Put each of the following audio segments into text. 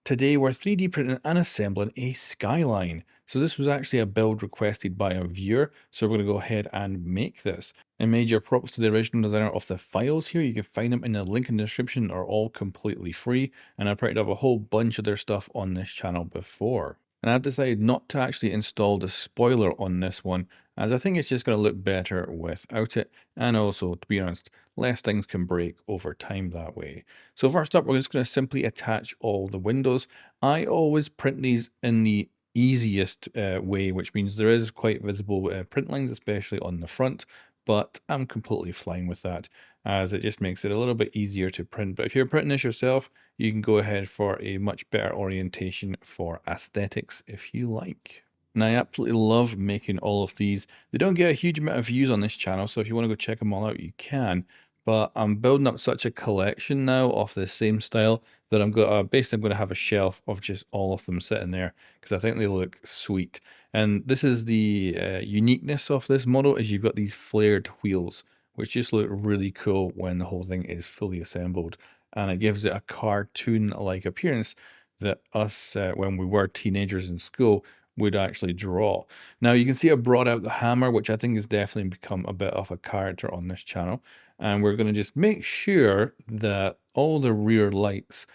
Today we're 3D printing and assembling a Skyline. So this was actually a build requested by a viewer, so we're going to go ahead and make this. And major props to the original designer of the files here. You can find them in the link in the description, are all completely free. And I printed up a whole bunch of their stuff on this channel before. And I've decided not to actually install the spoiler on this one, as I think it's just going to look better without it. And also, to be honest, less things can break over time that way. So first up, we're just going to simply attach all the windows. I always print these in the easiest way, which means there is quite visible print lines, especially on the front, but I'm completely fine with that, as it just makes it a little bit easier to print. But if you're printing this yourself, you can go ahead for a much better orientation for aesthetics if you like. And I absolutely love making all of these. They don't get a huge amount of views on this channel, so if you want to go check them all out, you can. But I'm building up such a collection now of the same style that basically I'm going to have a shelf of just all of them sitting there, because I think they look sweet. And this is the uniqueness of this model, is you've got these flared wheels, which just look really cool when the whole thing is fully assembled. And it gives it a cartoon-like appearance that us, when we were teenagers in school, would actually draw. Now you can see I brought out the hammer, which I think has definitely become a bit of a character on this channel. And we're going to just make sure that all the rear lights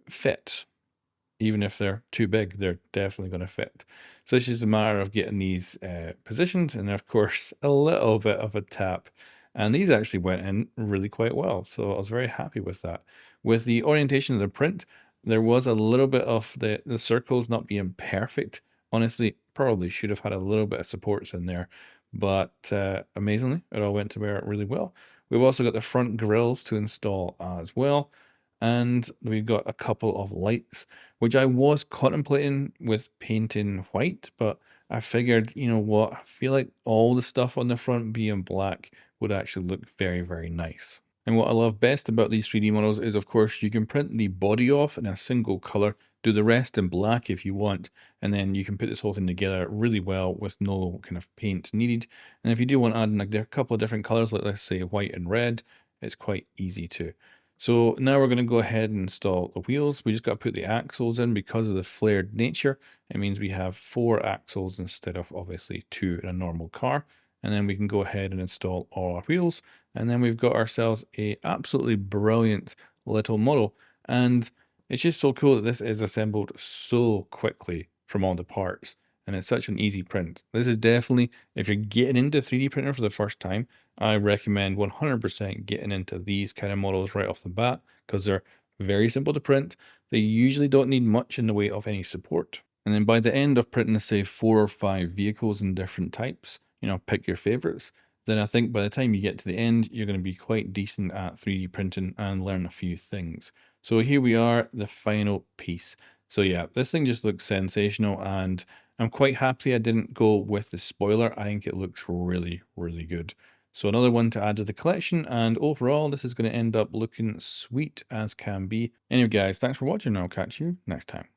fit. Even if they're too big, they're definitely going to fit. So it's just a matter of getting these positioned, and of course a little bit of a tap. And these actually went in really quite well, so I was very happy with that. With the orientation of the print, there was a little bit of the circles not being perfect. Honestly, probably should have had a little bit of supports in there, but amazingly, it all went to where really well. We've also got the front grills to install as well. And we've got a couple of lights, which I was contemplating with painting white, but I figured, you know what, I feel like all the stuff on the front being black would actually look very, very nice. And what I love best about these 3D models is, of course, you can print the body off in a single color, do the rest in black if you want, and then you can put this whole thing together really well with no kind of paint needed. And if you do want to add in like a couple of different colors, like let's say white and red, it's quite easy to. So now we're going to go ahead and install the wheels. We just got to put the axles in because of the flared nature. It means we have 4 axles instead of obviously 2 in a normal car. And then we can go ahead and install all our wheels. And then we've got ourselves a absolutely brilliant little model. And it's just so cool that this is assembled so quickly from all the parts. And it's such an easy print. This is definitely, if you're getting into 3D printer for the first time, I recommend 100% getting into these kind of models right off the bat, because they're very simple to print. They usually don't need much in the way of any support. And then by the end of printing, say 4 or 5 vehicles in different types, you know, pick your favorites, then I think by the time you get to the end, you're going to be quite decent at 3D printing and learn a few things. So here we are, the final piece. So yeah, this thing just looks sensational, and I'm quite happy I didn't go with the spoiler. I think it looks really, really good. So another one to add to the collection, and overall this is going to end up looking sweet as can be. Anyway guys, thanks for watching, and I'll catch you next time.